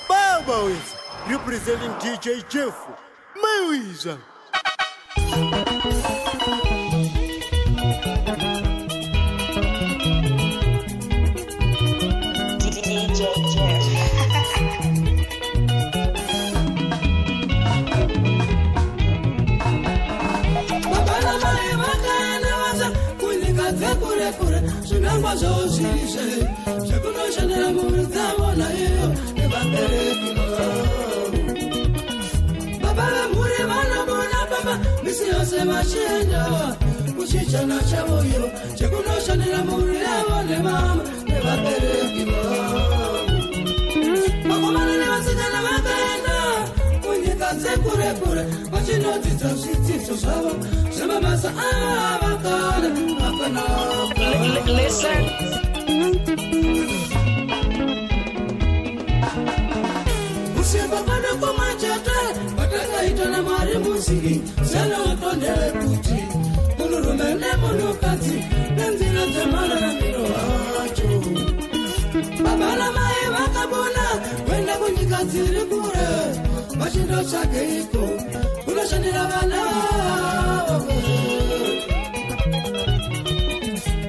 Mauiza, representing DJ Jeff. Mauiza. DJ Jeff. Babala mai makana waza kunika tekure kure sunangwa zozise sekuno shanera murza mona yo ebaterekino babala muri bana mona baba misi yose mashenda kuchichana chaboyo sekuno shanera muri abone mama ebaterekino makomana ne wasidana makana kunika tekure kure machinotita sitito sabo semamasa abakana akana Listen. Usibakana kwa machata bataka itana mari musiki sana watondele kuti mulurumene mulukati nenzira temana na miro wacho babala mai wakabona wenda kunyikaziri kure machindo chake iko kunashanira vana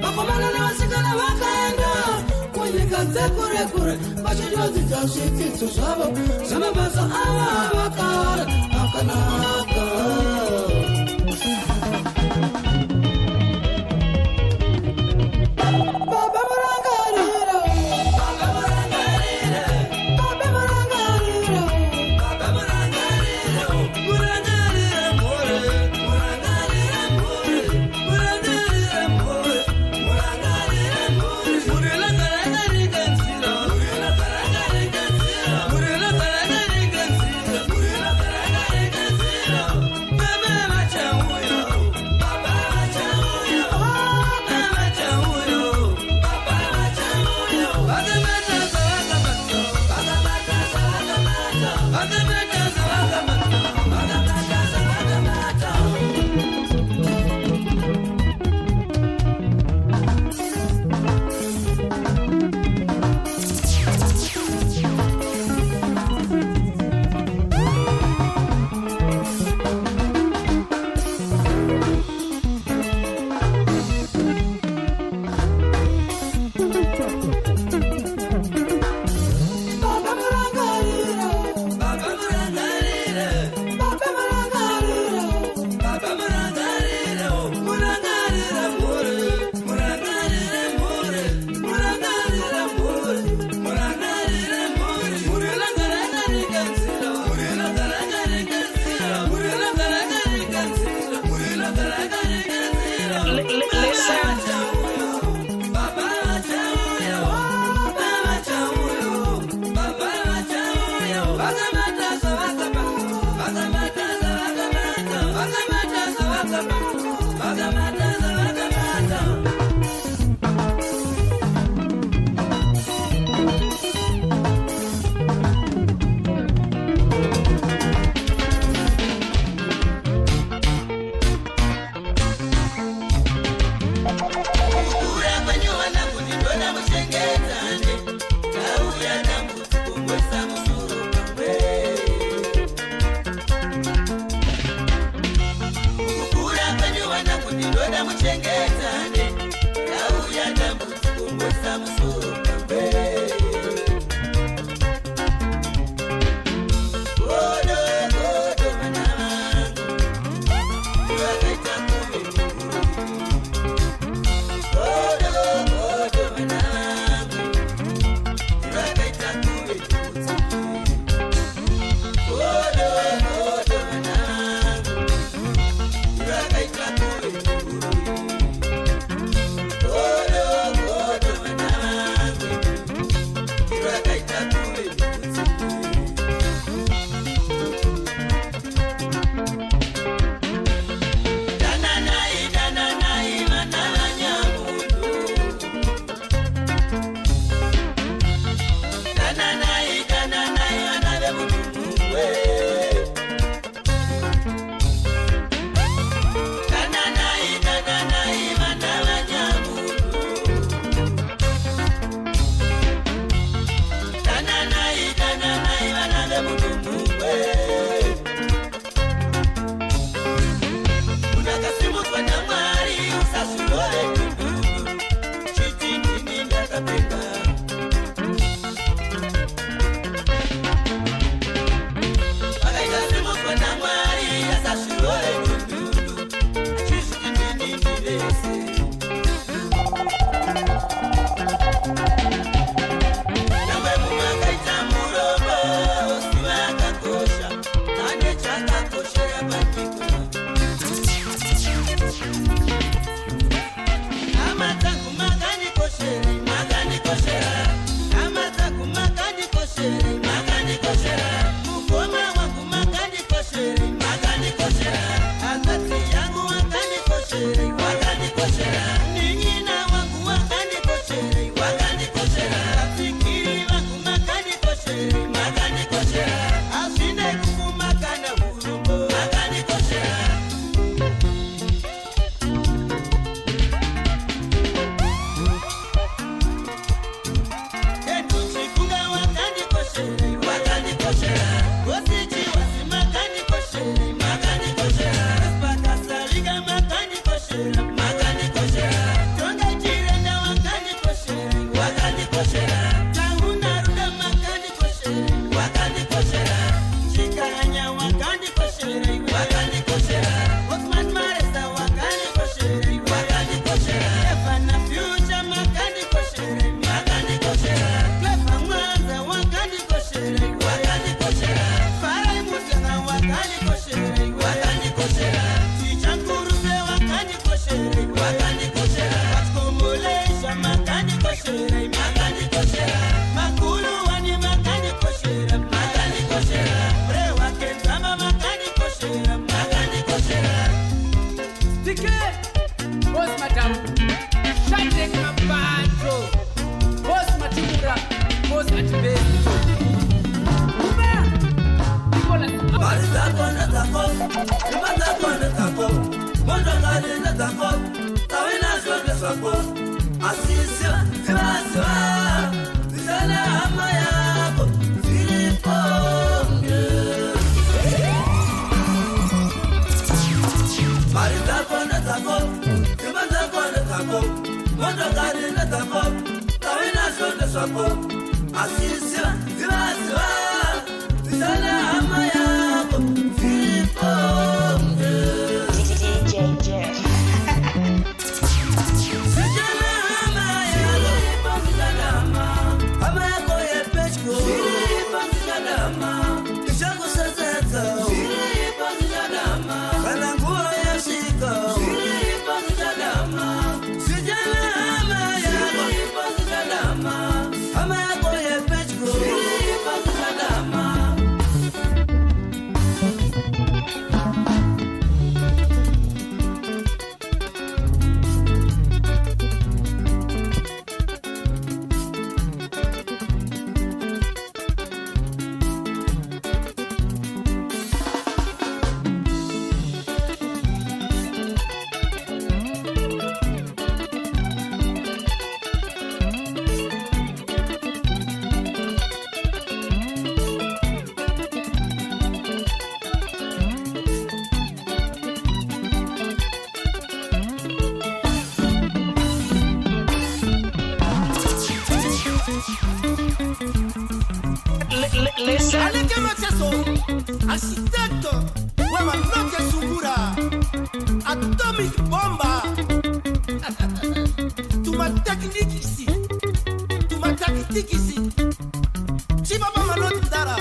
makomana na wasikana wakaenda kunyikaze kure kure machindo zitashitito sabo sama basa awa wakara akanaka DJ Jeff. Listen. Aleke Macheso, architecte, Wema Noke Sungura, Atomic Bomba. Tuma technique ici, tuma tactique ici. Chibaba Manot Dara.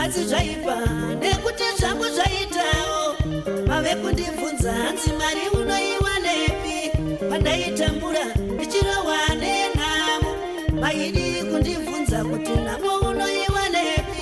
asi zvaipa nekuti zvangu zvaitawo mave kundibvunza hanzi mari unoiwanepi pandaitambura ndichirohwa nenhamo maidi kundibvunza kuti nhamo unoiwanepi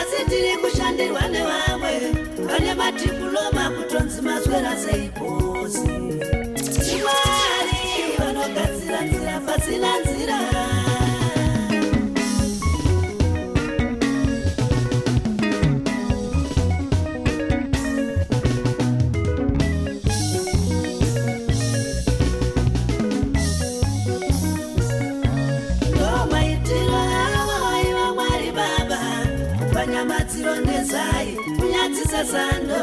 asi tiri kushandirwa nevamwe vane madiploma kutonzi maswera seiposi imwari vanogadzira nzira pasina nzira nezai kunyadzisa zando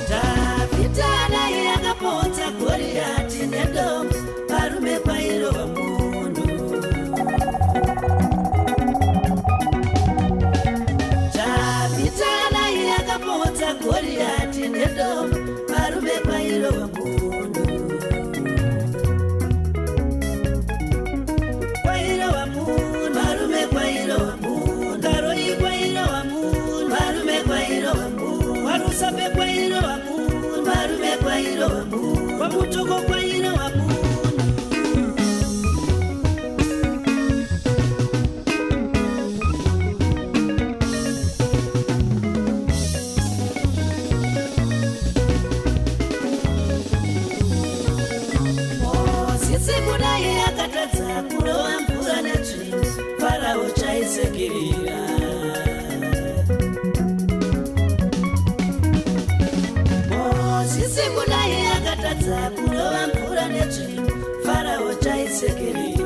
Davhidha yakapodza Goriati nedombo varume kwairova munhu yakapodza Goriati nedombo varume kwairova munhu kwairova munhu varume kwairova munhu garoi kwairova munhu varume kwairova munhu warusape kwairova munhu varume kwairova munhu kwamutoko kwairova munhu kurova mvura netsvimbo Farao chaisekerera Mozisi kudai akatadza kurova mvura netsvimbo Farao chaisekerera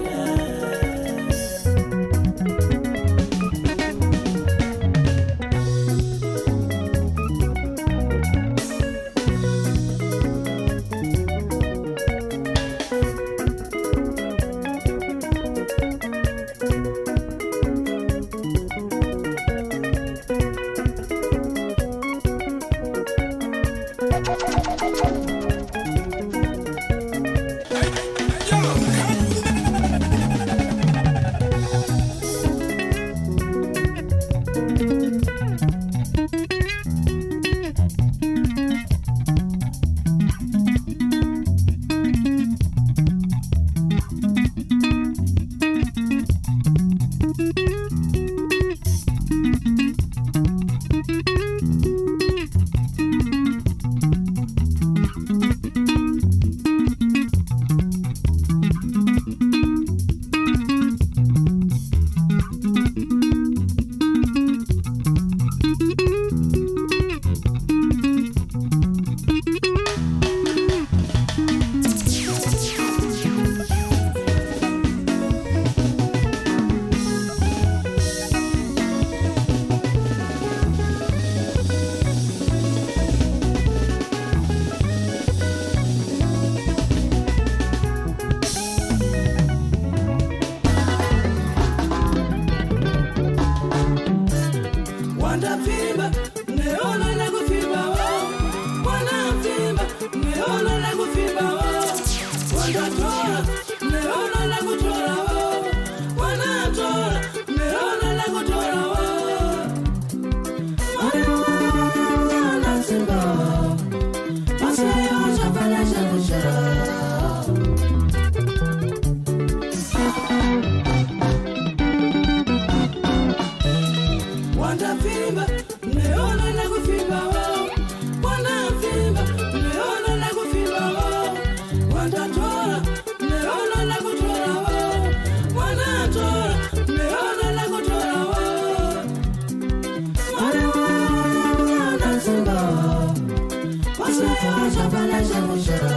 neona la kufimba wanatola neona la kutola wanatola neona la kutola wana simba masaya chapala chakushara wanda fimba neona la kufimba wana fimba neona la kufimba wanatola neona la kutola wanatola neona la kutola wana simba masaya chapala chakushara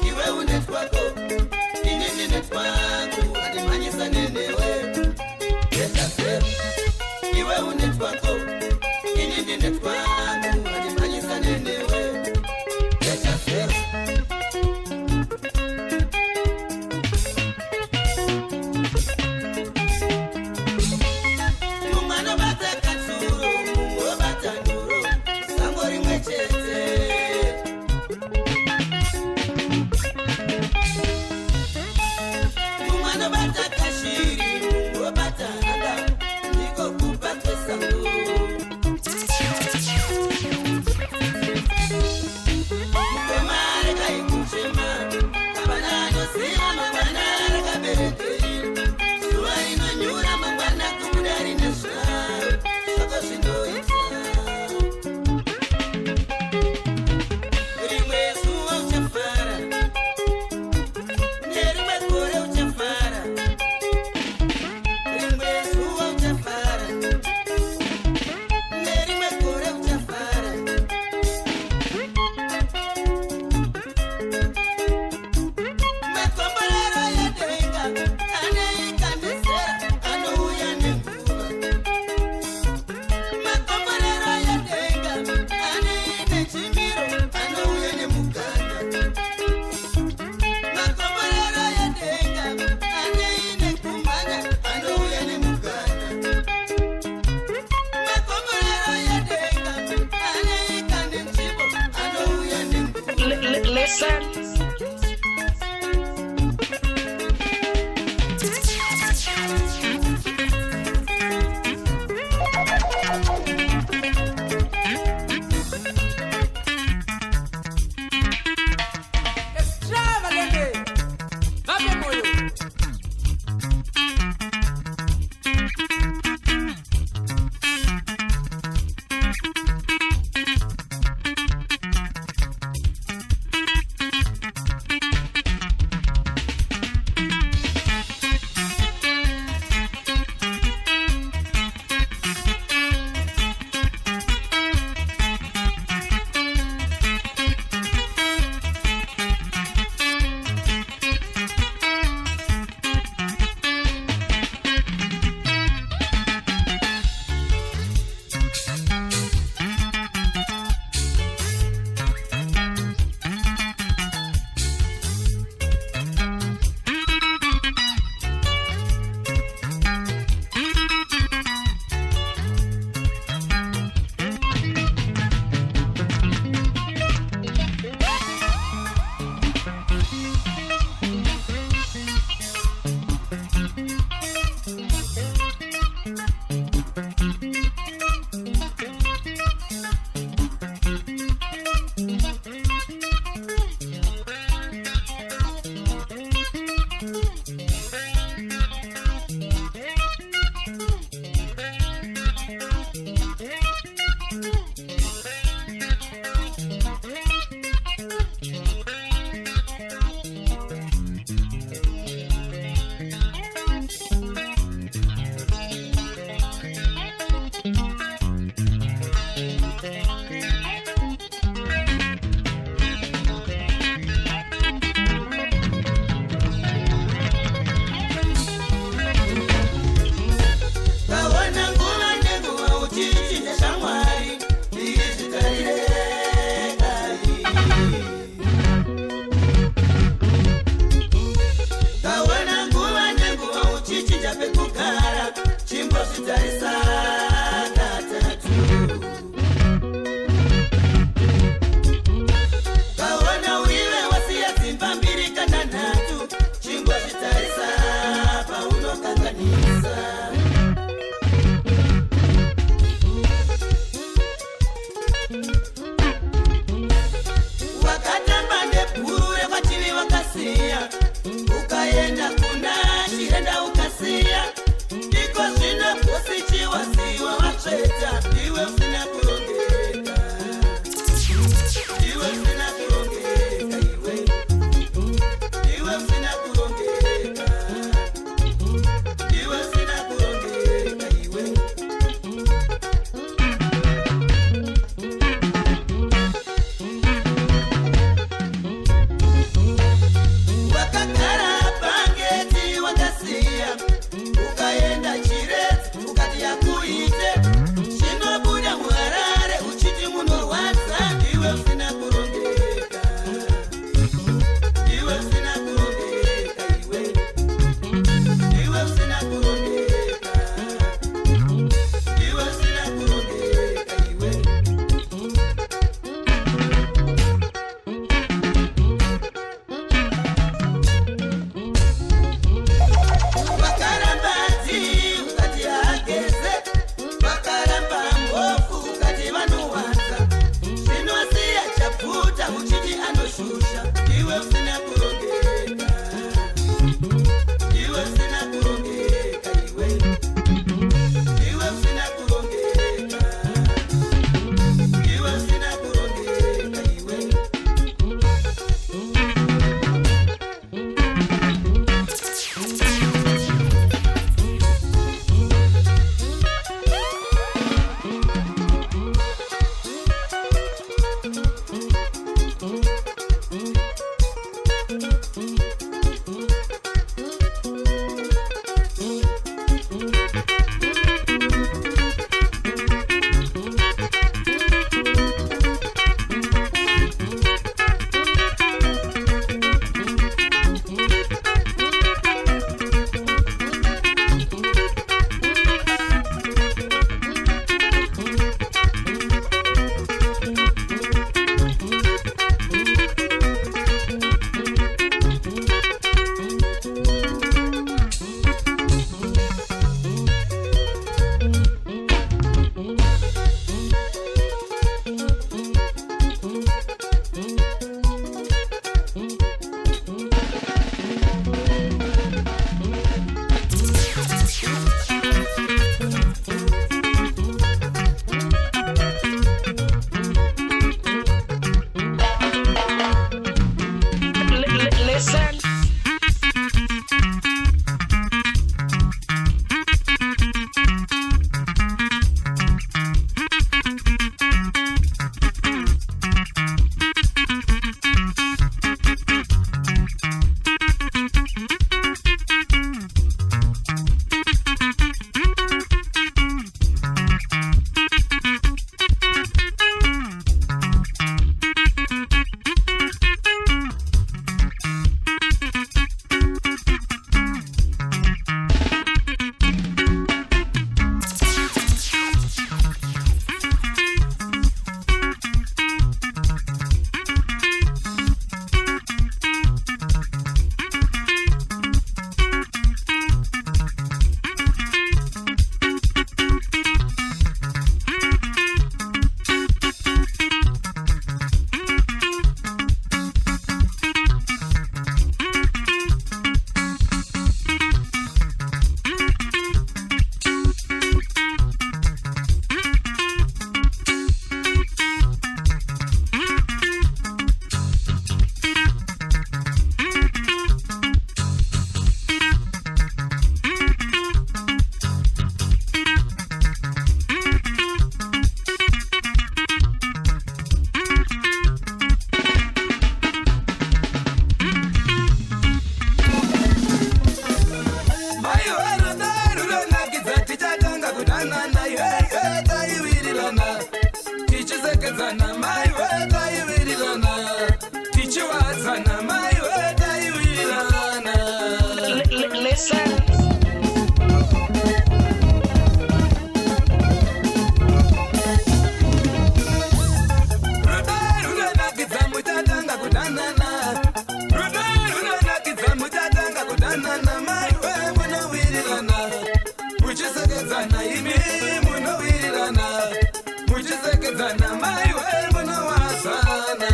Iwe unetwako, inini netwa Listen. munowirirana namai we munowirirana muchisekedzana imi munowirirana muchisekedzana mai we munowazana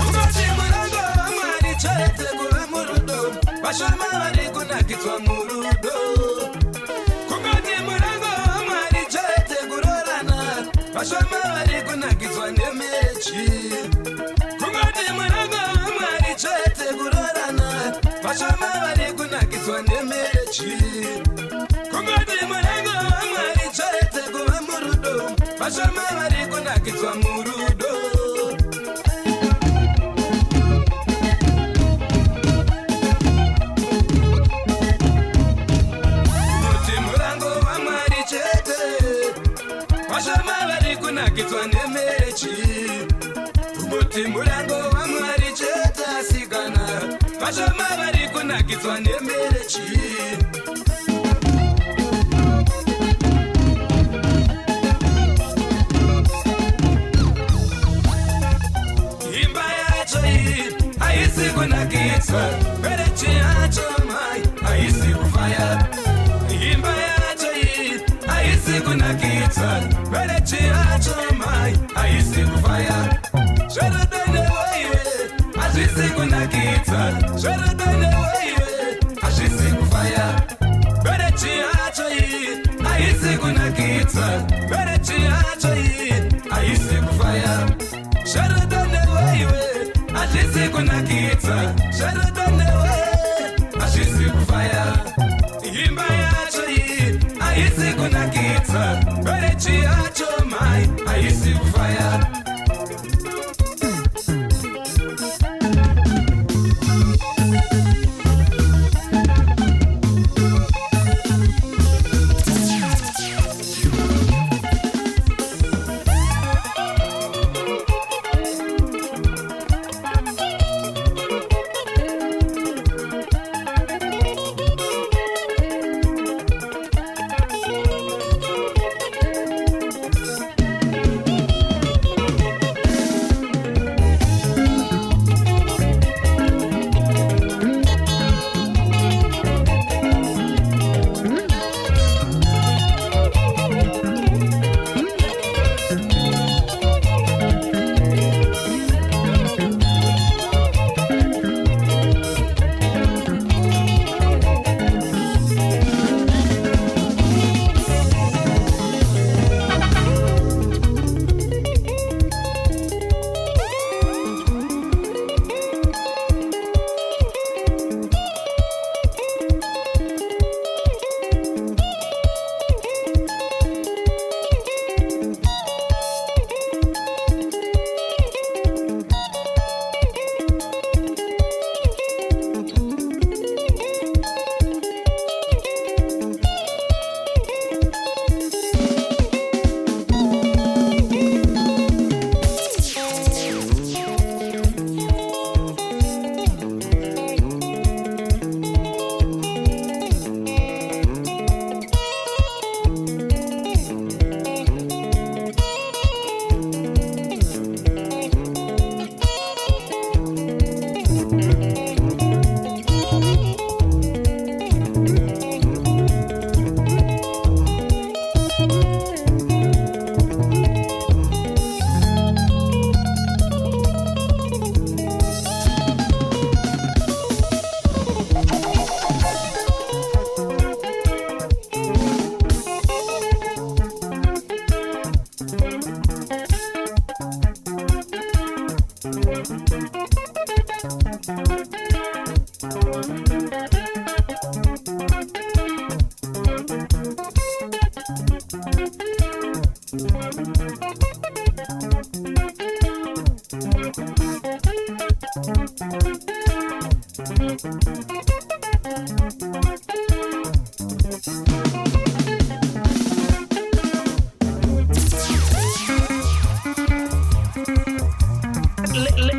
ungoti murango wamwari chete kuva murudo vashoma vari kunakidzwa murudo kungoti murango wamwari chete kurorana vashoma vari kunakidzwa nemechi kungoti murango wamwari chete kurorana vashoma vari kunakidzwa nemechi kungoti murango wamwari chete kuva murudo vashoma vari kunakidzwa murudo vashoma vari kunakidzwa nemechi kungoti murango wamwari chete asikana vashoma vari kunakidzwa nemechi imba yacho iyi haisi kunakidzwa merechi yacho mai haisi kufaya imba yacho iyi haisi kunakidzwa merechi yacho mai haisi kufaya zverudonewoiwe hazvisi kunakidza zverudonewoiwe hazvisi kufaya merechi yacho iyi haisi kunakidza merechi yacho iyi haisi kufaya zverudonewoiwe hazvisi kunakidza zverudonewe hazvisi kufaya imba yacho iyi haisi kunakidza merechi yacho mai haisi kufaya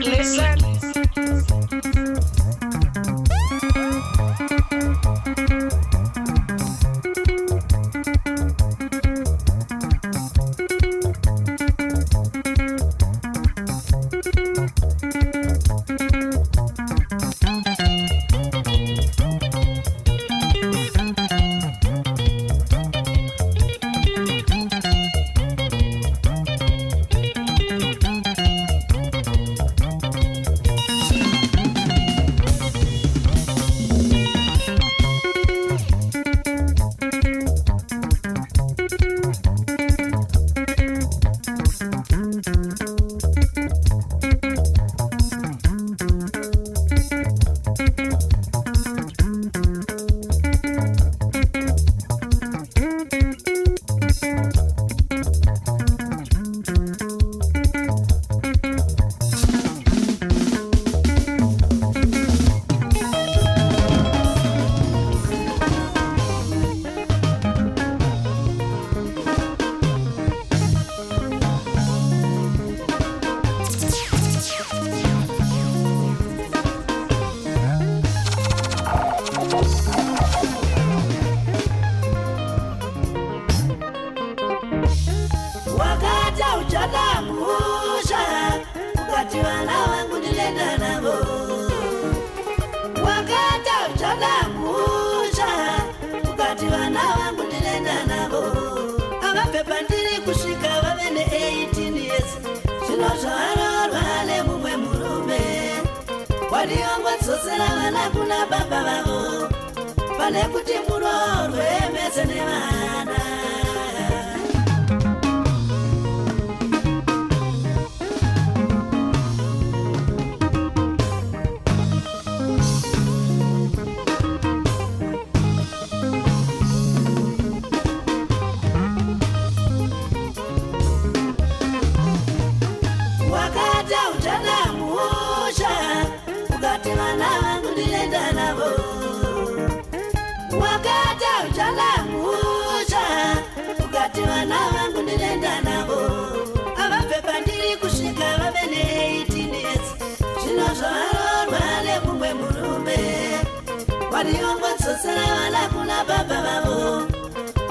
Listen. zvinozvarorwa nemumwe murume waliongotsotsera vana kuna baba vavo pane kuti murorwe mese nevana. Vana vangu ndinenda navo avabve pandiri kusvika vave ne18 years. Zvinozvarorwa nemumwe murume waliongotsotsera vana kuna baba vavo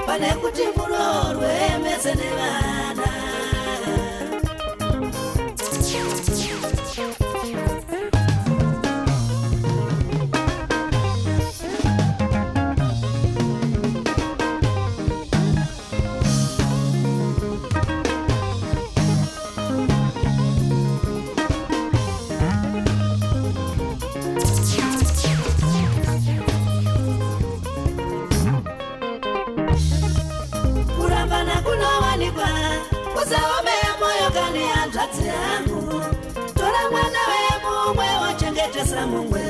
pane kuti murorwe mese nevana. Usaomea moyo kani hanzvadzi yangu, tora mwana wemumwe wochengetesa mumwe.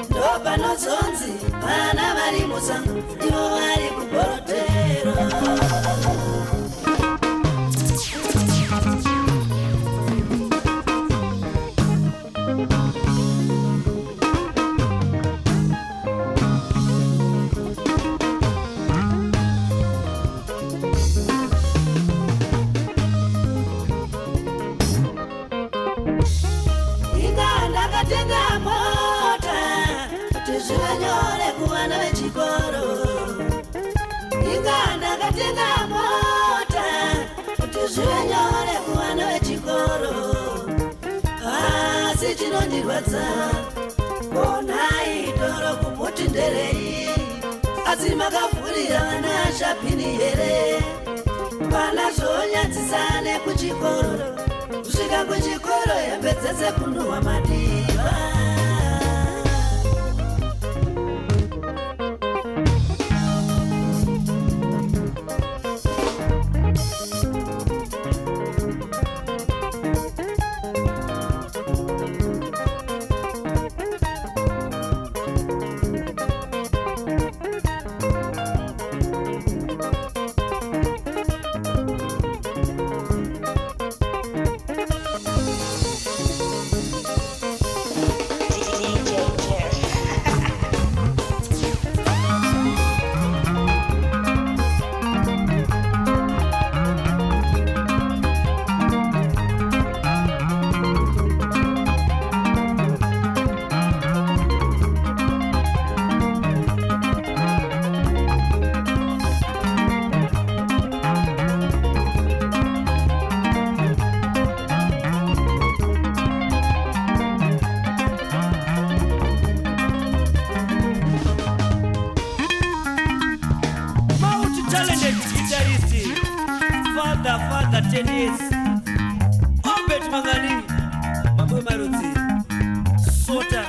Ndo panozonzi vana vari musango ivo vari kuborotero. Zvinyore kuvana vechikoro asi chinondirwadza onai doro kumuti nderei asi makavhurira vana shapini here vana zvonyadzisane kuchikoro kusvika kuchikoro hembe dzese kunhuhwa madiva. Father tennis Obet Mangani Mambo Marutsi Sota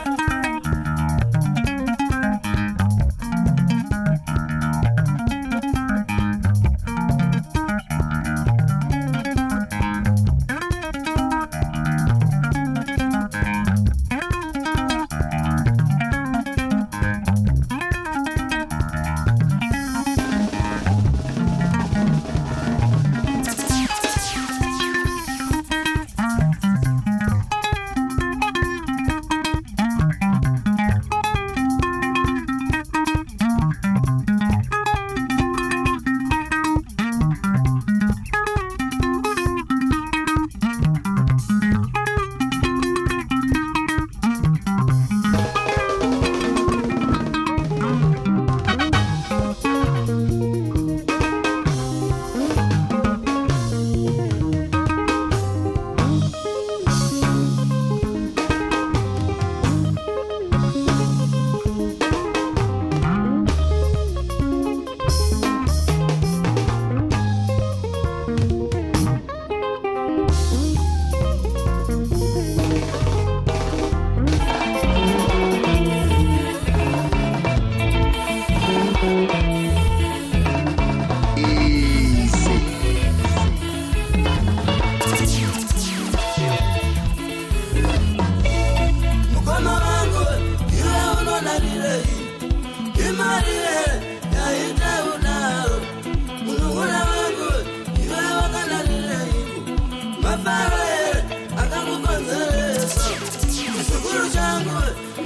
mafare akakukonzeresa chisukuru changu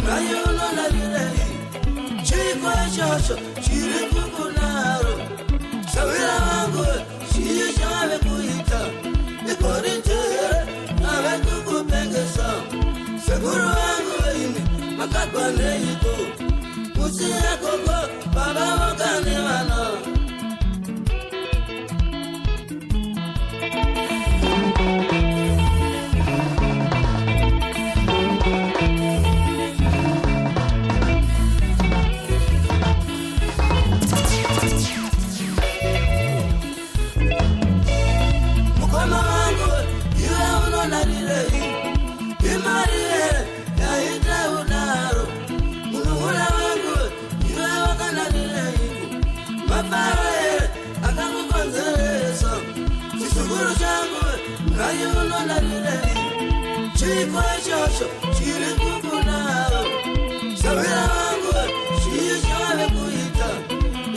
naye unonalirei chiko ichocho chiri kukunaro shavira vangu chiye chavave kuita ikoritere ave kukupengesa sekuru vangu veini makagwa neiko musiya koko baba vokane vana chiko ichocho chiri kukunaro shavira vangu chiye chavave kuita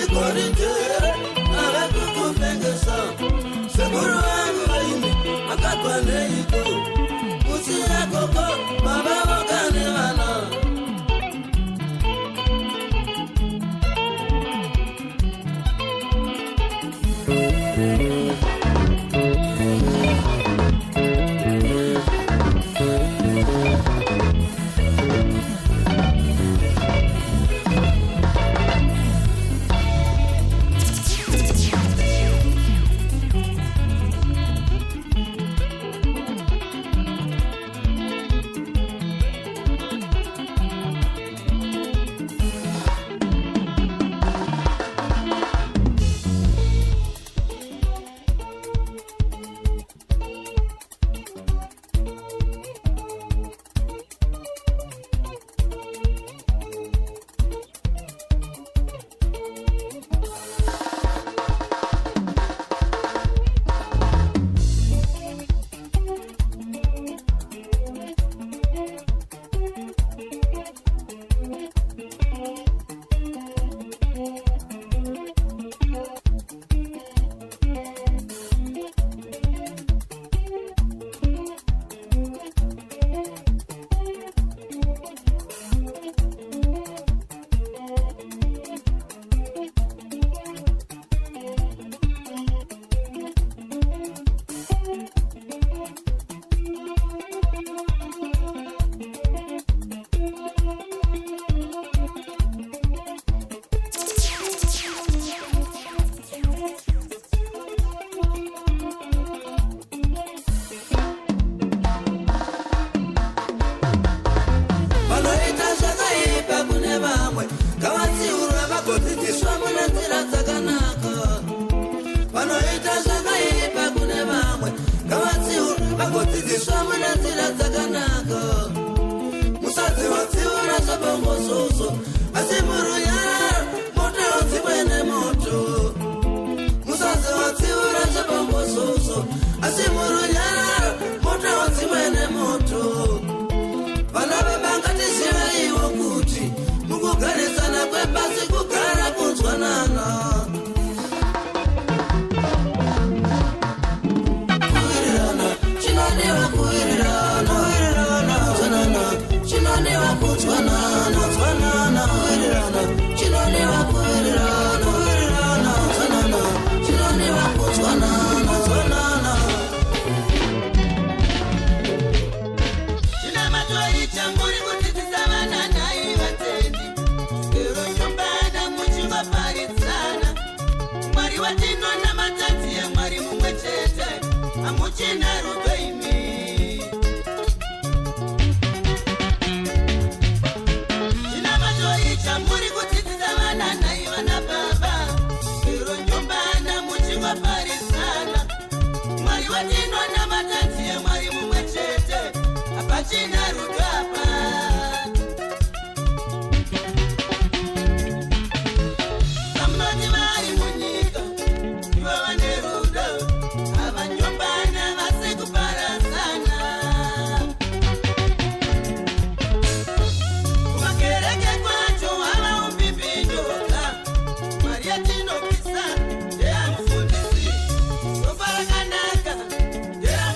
ikoritere ave kukupengesa sekuru vangu vaini makagwa neiko musiya koko baba vokane vana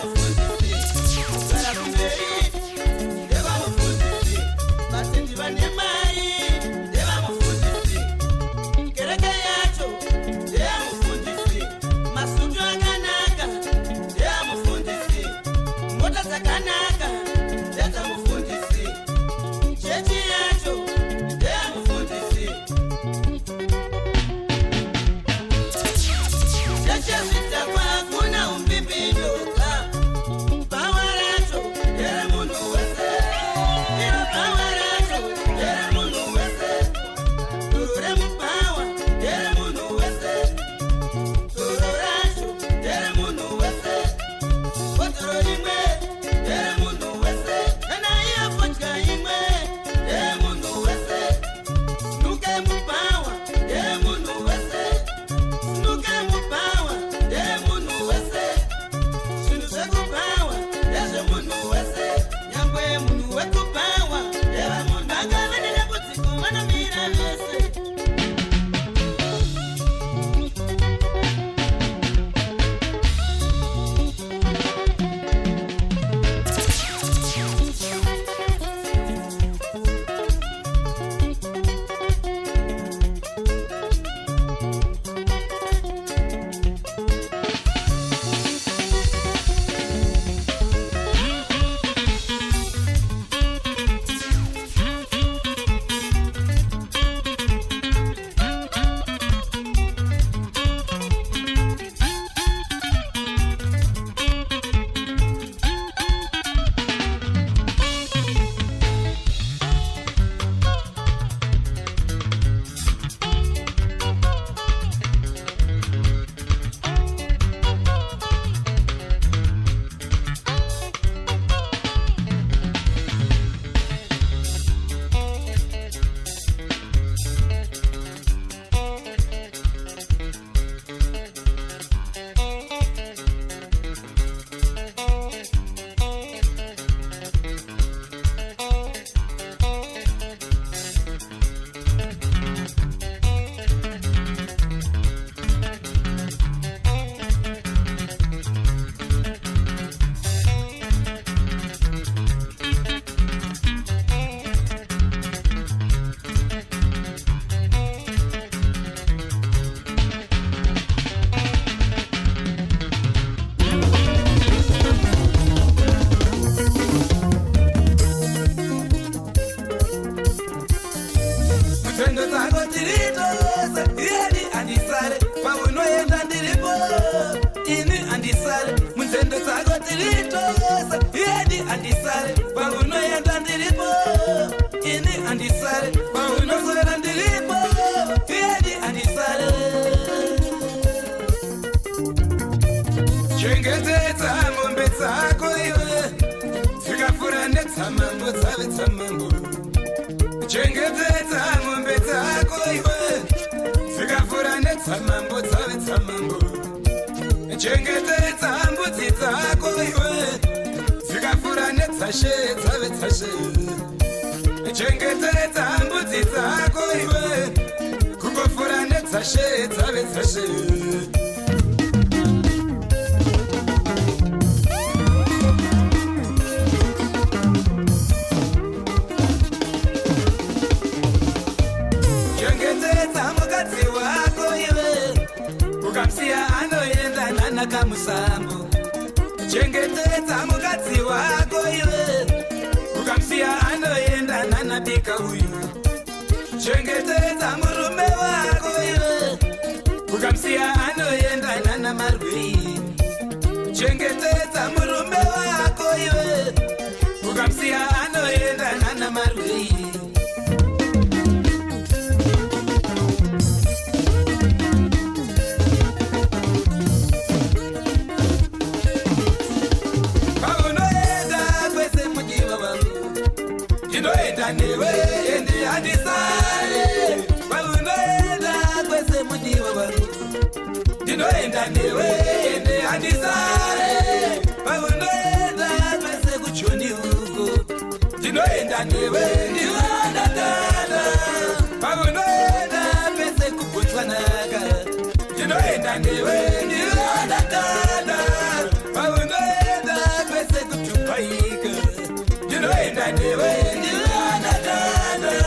Mufundisi dzakanaka ndedzamufundisi, chechi yacho ndeyamufundisi. Chechezvidhakwa hakuna umbimbiduka, bhawa racho nderemunhu wese, iro bhawa racho nderemunhu wese, duru remubhawa nderemunhu wese, duru racho nderemunhu wese, bhodhoro rimwe nderemunhu wese, nenaiyo fodya imwe nderemunhu wese, snuke mubhawa nderemunhu wese, snuke mubhawa nderemunhu wese, zvinhu zvekubhawa ndezvemunhu wese, nyangwe munhu wekubhawa ndevemunhu akava nedambudziko vanomira vese. Mutendo dzako tiritoza, yeni andisare, paunoenda ndiripo, ini andisare. Mutendo dzako tiritoza, yeni andisare, paunoenda ndiripo, ini andisare. Paunozora ndiripo, yeni andisare. Chengetedza mombe dzako iwe, dzikafura netsamambo dzave tsamambo. Chengetedza mombe dzako iwe, dzikafura netsamambo dzave tsamambo. Chengetedza mbudzi dzako iwe, dzikafura netsashe dzave tsashe. Chengetedza mbudzi dzako iwe, kungofura netsashe dzave tsashe. Ukamsiya anoenda nanakamusambo. Chengetedza mukadzi wako iwe, ukamsiya anoenda nanabika uyu. Chengetedza murume wako iwe, ukamsiya anoenda nanamarwei. Chengetedza murume wako iwe, ukamsiya anoenda nanamarwei. Ndinoenda newe endi andisare, paunoenda kwese mudiwa wangu. Ndinoenda newe endi andisare, paunoenda kwese kuchoni huko. Ndinoenda newe ndiwanadada, paunoenda kwese kubotswanaka. Ndinoenda newe ndiwanadada, paunoenda kwese kutupaika. Ndinoenda newe ndiwanadada.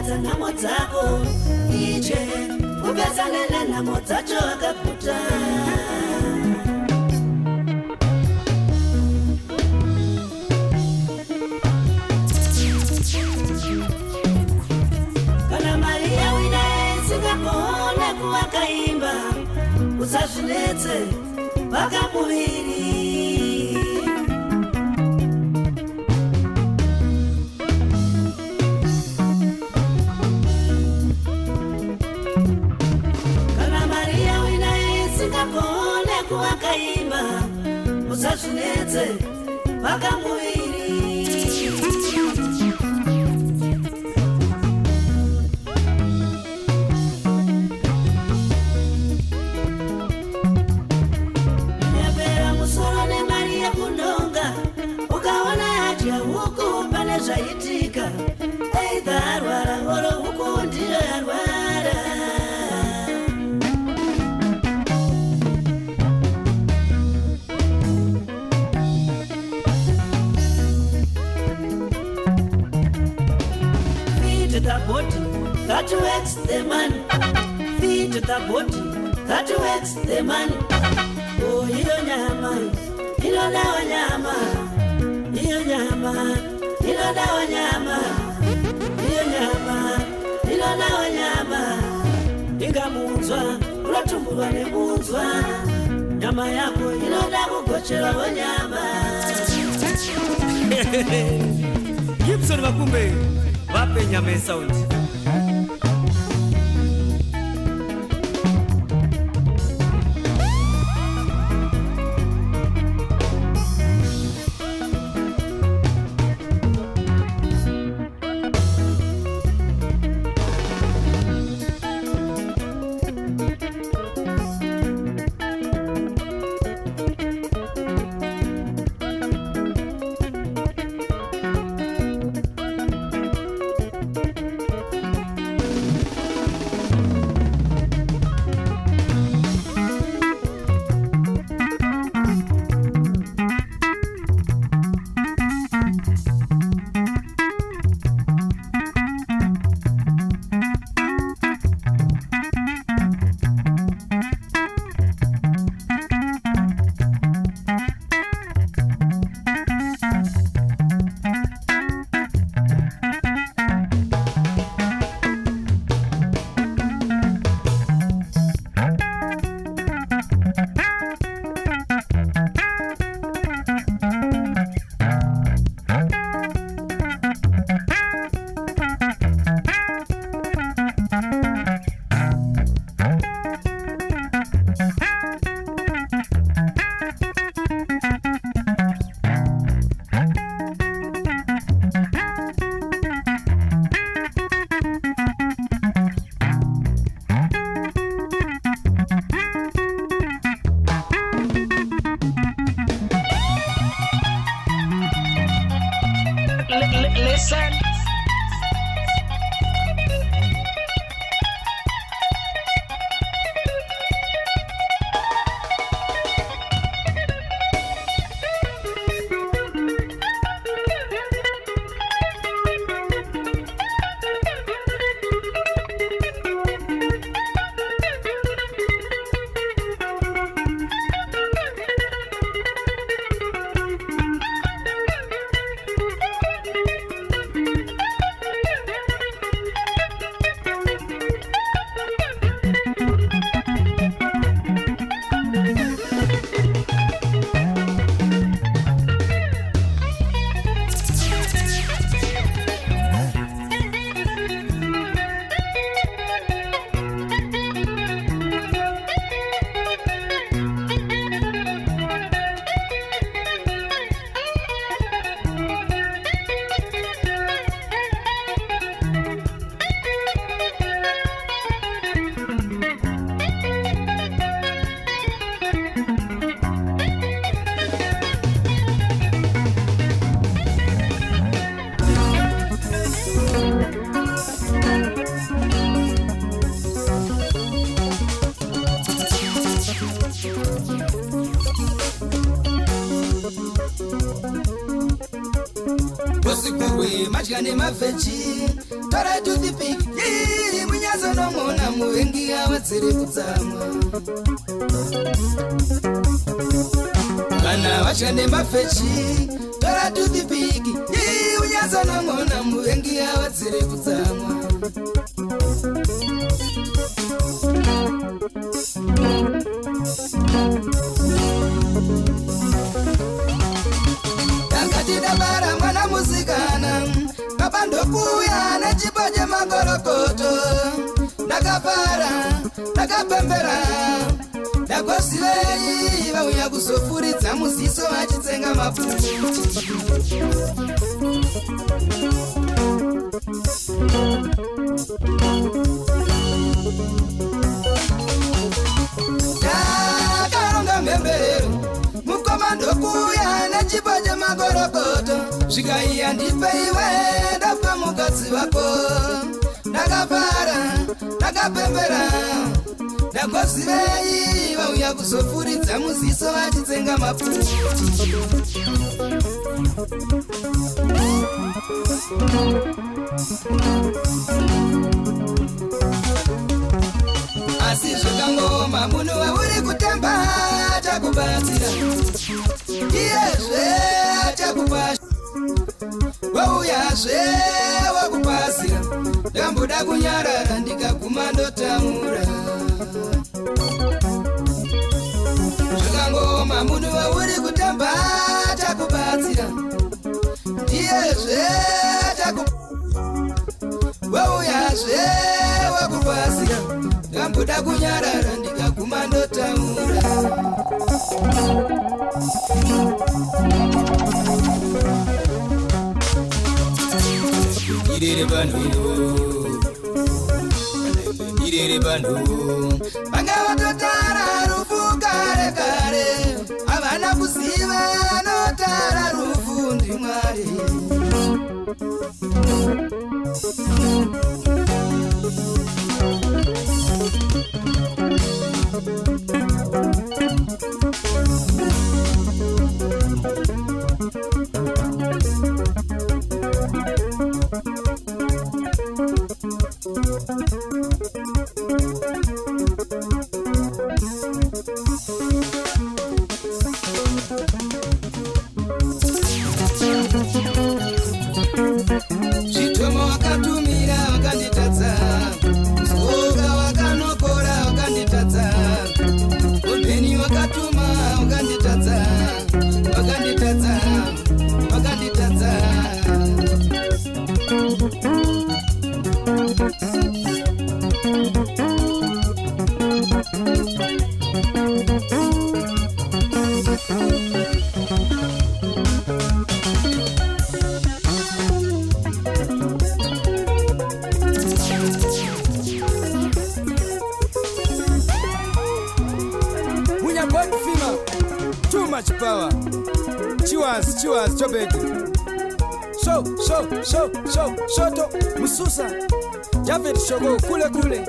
kupedza nhamo dzako ije kupedzane nenhamo dzacho akaputa. Kana mari yawina isingagone kuvakaimba usazvinetse vakamuviri. Wakaimba usazvinetse vakamuviri. Nyapera musoro nemari yekunonga ukaona yadya huku pane zvaitika eidha arwara oro huku ndiyo yarwara. The body that works the man, feed the body that works the man. Oh, iyo nyama, ilo dawa nyama, iyo nyama, ilo dawa nyama, iyo nyama, ilo dawa nyama. Ingamunzwa, unatumburwa nemunzwa, nyama yako inoda kugochera nyama. Gibson Makumbe wape Nyame Sound. Listen. we machane mafechi tora to the pig munyazo no mona muvengi awadzere kutsamwa vana vachane mafechi tora to the pig munyazo no mona muvengi awadzere kutsamwa Dabara mwana musikana kabandokuya nechipo chemagorokoto ndakapara ndakapembera ndakosivei vauya kuzofuridza muziso vachitsenga maputi ndakaronga mhemberero mukomandokuya nechipo chemagorokoto zvikaiya ndipeiwe ndapa mukadzi wako ndakapara ndakapembera ndakosivei vauya kuzofuridza muziso vachitsenga maputi asi zvakangoma munhu wauri kutamba takubatsira iyezve takupa wauyazve wakupasira ndamboda kunyarara ndikaguma ndotamura zvakangoma munhu wauri kutamba takubatsira ndiyezve wauyazve wakupasira ndamboda kunyarara ndikaguma ndotamura irere vanhu vanga vatotara rufu kare kare havana kuziva notara rufu ndimwari zvitomo wakatumira wakanditadza soga wakanokora wakanditadza ombeni wakatuma wakanditadza wakanditadza wakanditadza Too much power. Cheers, chobeki. Shoto, Mususa. Javet shogo, kule.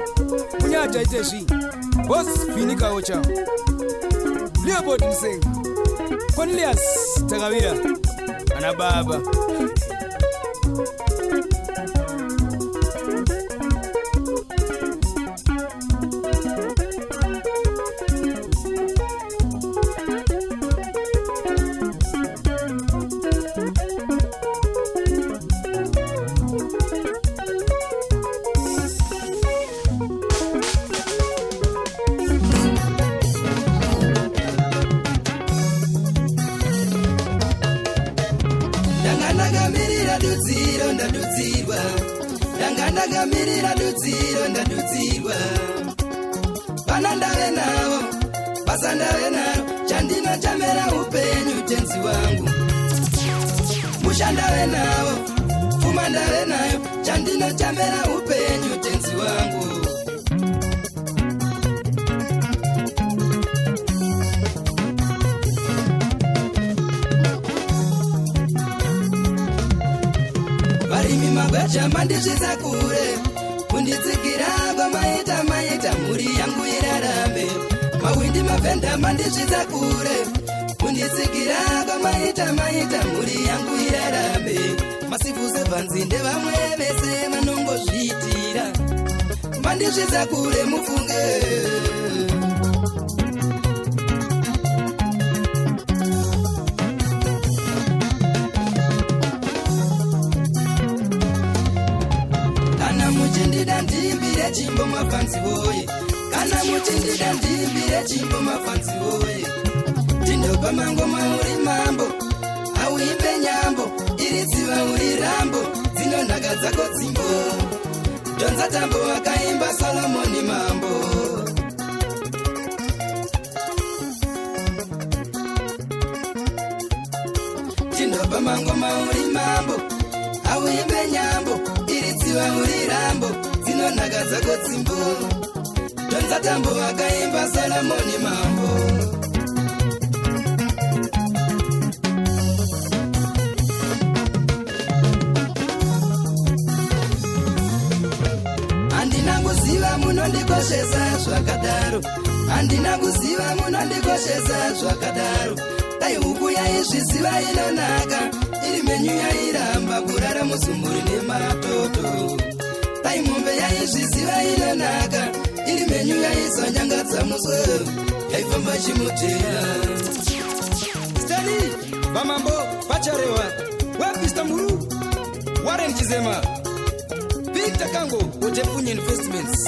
Munyaja iteshi. Boss, finika ocha. Leopold Mseng. Cornelius, Tagawira. Anababa. ndakamirira dudziro ndadudzirwa vana ndave navo basa ndave naro chandinochamera upenyu tenzi wangu musha ndave navo pfuma ndave nayo chandinochamera upenyu tenzi wangu varimi magwacha mandisvitsa kure kunditsikira kwamaita mhuri yangu irarambe mawindi mavhenda mandisvitsa kure kunditsikira kwamaita maita mhuri yangu irarame. Masifu 7 nzinde vamwe vese vanongozviitira. Mandizvidza kure mufunge. Kana muchindida ndiimbire chimbo mafanzi woye. Kana muchindida ndiimbire chimbo mafanzi woye. Tindopa mangoma uri mambo, auimbe nyambo, iri tsiva uri rambo, dzinonhaka dzako dzimbo. Donza tambo wakaimba Solomoni mambo. Tindopa mangoma uri mambo, auimbe nyambo, iri tsiva uri rambo, dzinonhaka dzako dzimbo. Donza tambo wakaimba Solomoni mambo. Andina munondikoshesa zvakadaro. Andina kuziva munondikoshesa zvakadaro. Dai huku yaizviziva inonaka, iri menyu yairamba kurara muzumburi nematoto. Dai mombe yaizviziva inonaka, iri menyu yaizonyangadza muswe, yaifamba chimutera. Stani vamambo vacharewa wapista muru Warren Chizema Victor Kango Otepunye Investments.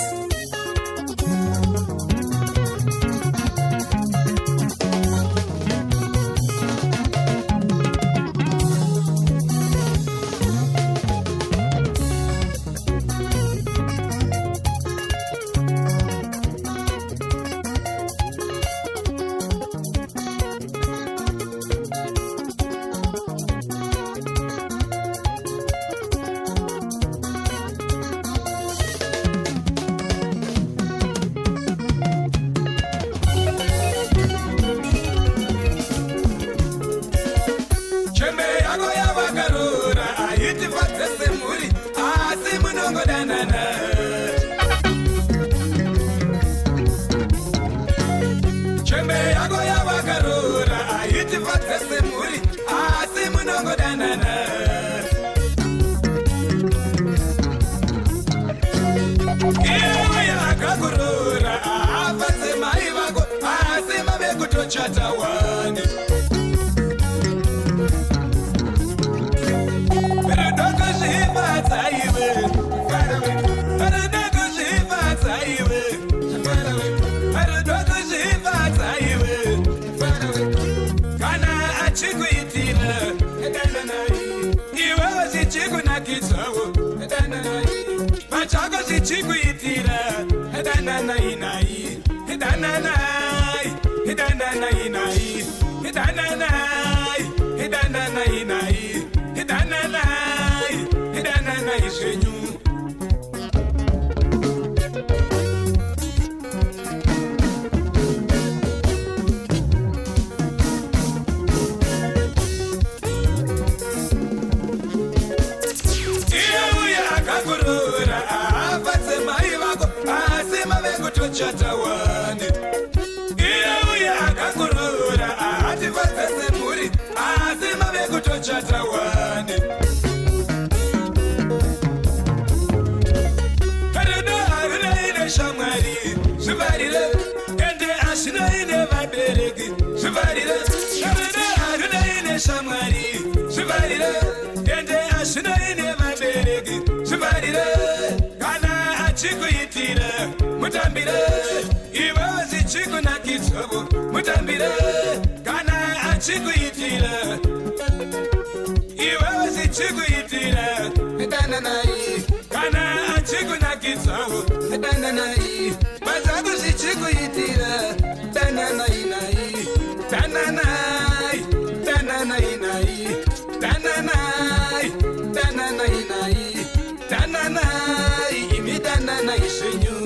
Chatawani Iya akakurura ati vatese muri asi mave kutochatawani Karada harina ine shamwari Zvivarire ende ashina ine vabereki Zvivarire Karada harina ine shamwari Zvivarire ende ashina ine vabereki Zvivarire Kana achikuitira mutambire Chikunakitsavo mutambire kana achikuitira iwe zichikuitira dana nai kana achikunakitsavo dana nai mazako zichikuitira dana nai nai dana nai dana nai nai dana nai dana nai nai dana nai imi dana nai shenyu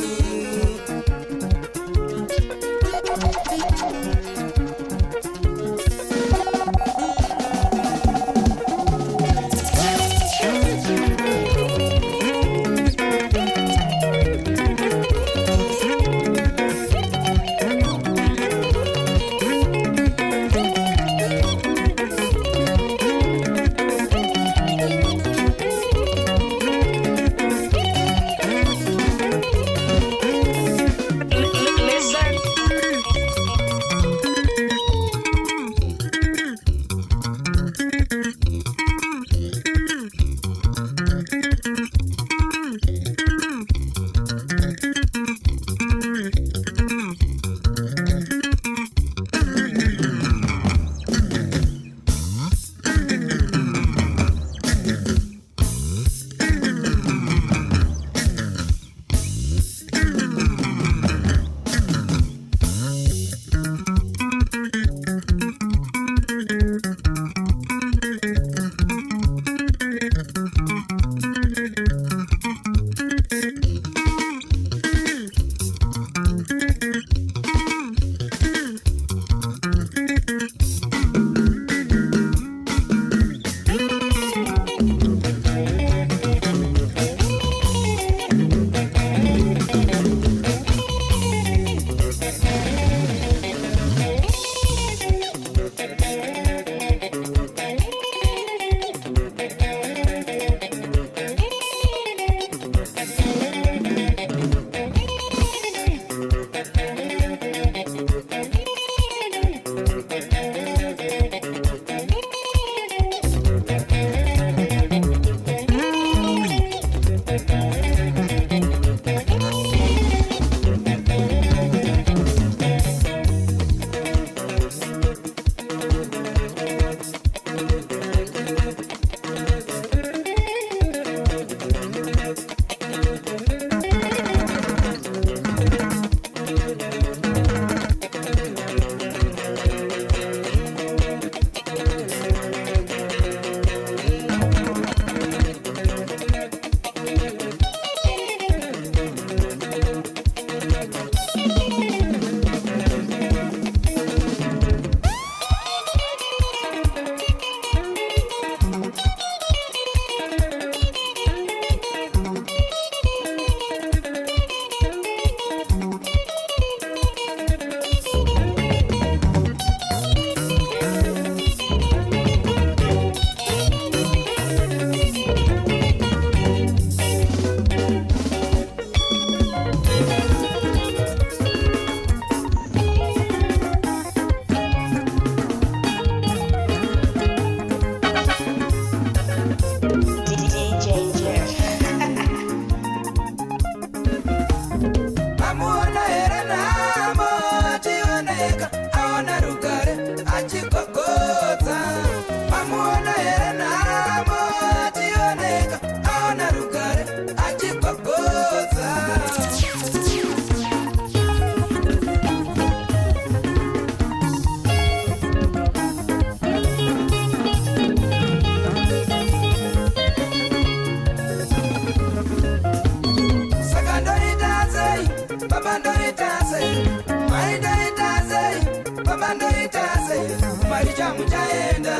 mandoita sei kumaricha muchaenda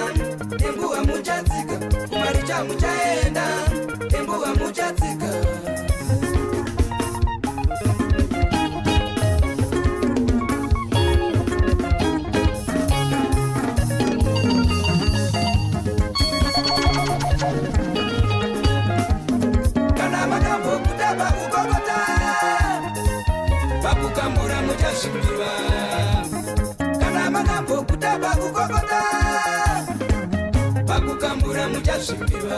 nembuwa muchatsika kumaricha muchaenda nembuwa muchatsika kana makambo kutaba kukokota pakukambura muchasvimbiwa kana makambo kutaba kukokota pakukambura muchasvimbiwa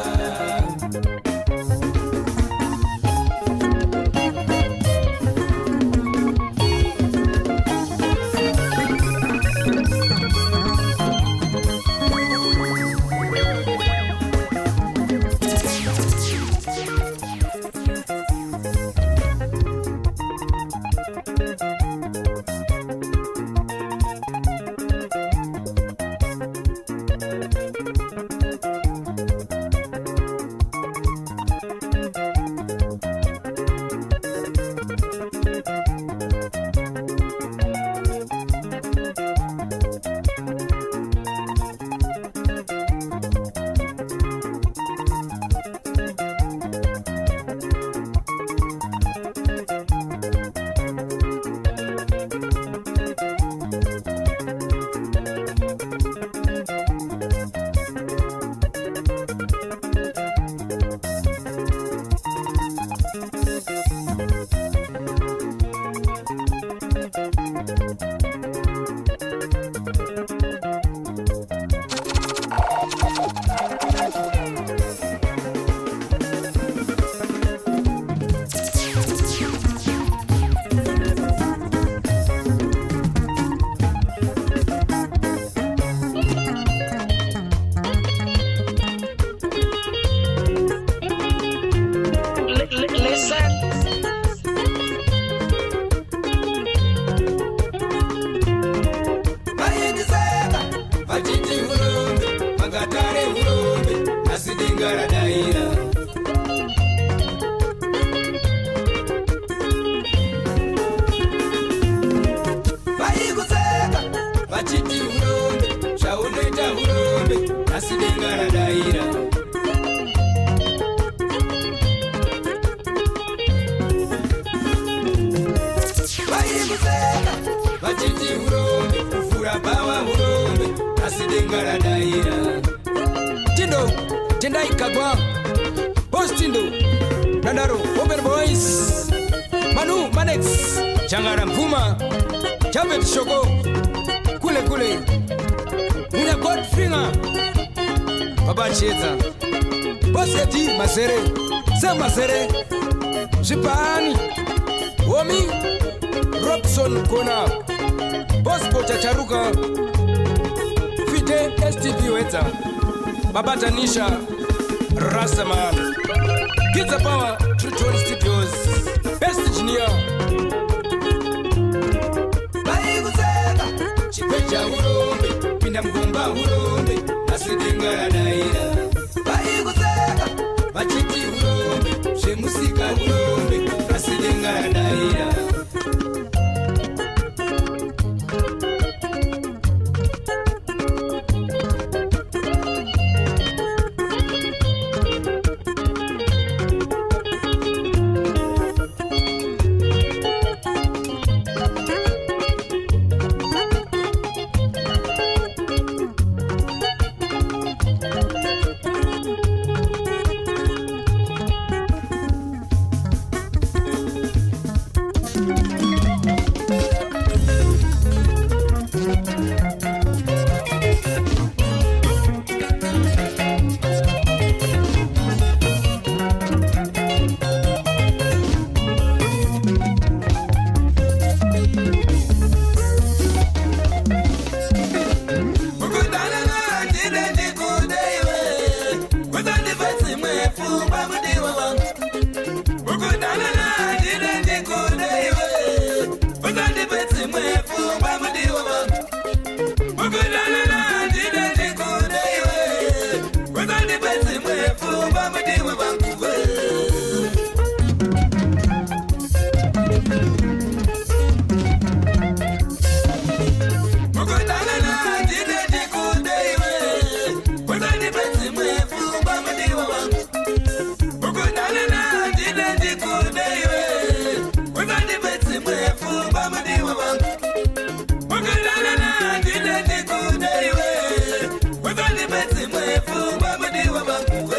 Tindo, Postindo, Nandaro, Open Boys, Manu, Manex, Changara Mvuma, Chabet Shoko, Kule Kule, Muna Godfinger, Baba Cheza, Boseti, Masere, Sam Masere, Jipani, Womi, Robson Kona, Bosco Chacharuka, Fide STV Weta, Baba Tanisha, Rastaman, Kids Power, Truton Studios, Best Engineer. Baiguzeka, Chipecha Urombe, Pinda Mgomba Urombe, Asidingara Daira. Baiguzeka, Machiti Urombe, Shemusika Urombe, Asidingara Daira. mwefu kwa mdiwa wangu. Ukundana na jine jikudeiwe. Wezani beti mwefu kwa mdiwa wangu. Ukundana na jine jikudeiwe. Wezani beti mwefu kwa mdiwa wangu.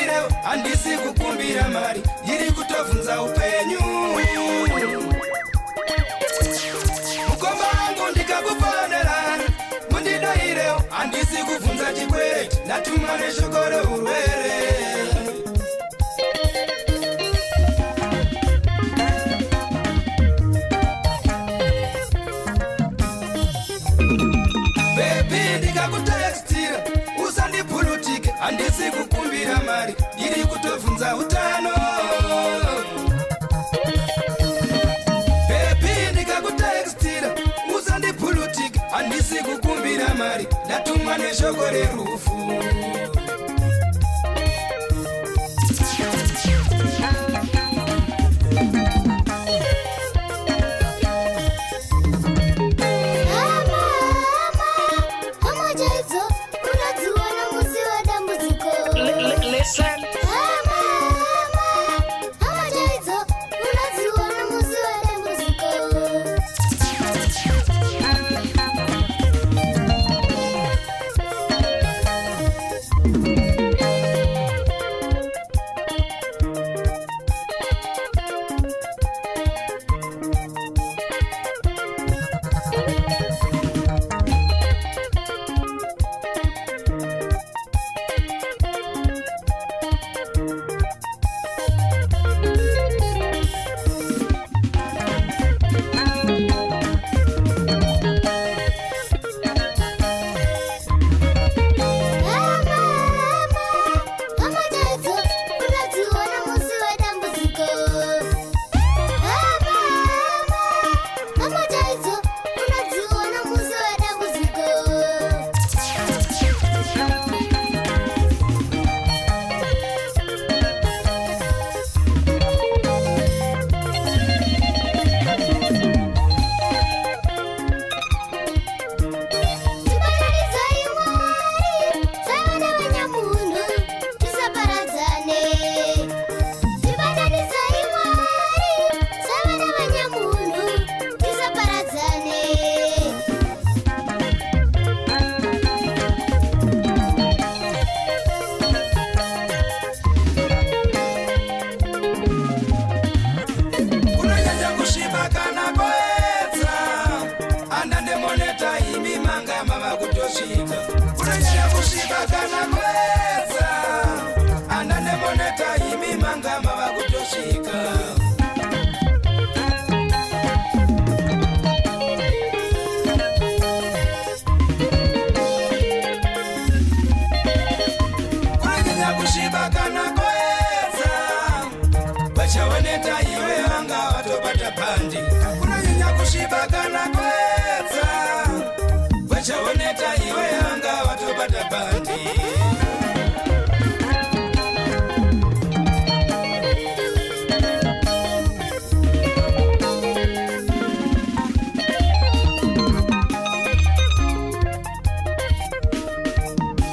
irewo handisi kukumbira mari iri kutovunza upenyu. Mukomba wangu ndikakufonera mundido irewo handisi kubvunza chikwete ndatuma neshoko reurwere. Ndikakutekstira usandipulutike handisi kukumbira mari iri kutovunza utano. Bebi ndikakutekstira usandipulutike handisi kukumbira mari ndatumwa neshoko rerufu. Listen.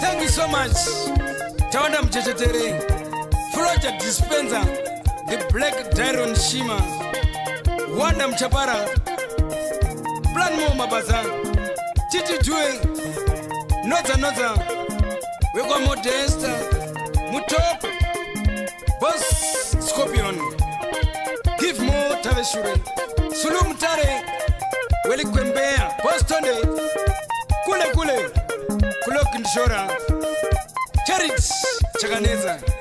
Thank you so much. Tawanda mchechetere Floja Dispenser, the Black Dyron Shima, Wanda Mchapara, Planmo Mabaza, Titi Due, Noza, Wekwa Modesta, Mutop, Boss Scorpion, Give More Taveshure, Sulum Tare, Weli Kwembea, Bostonde, Kule, Kulok Nshora, Charit Chaganeza.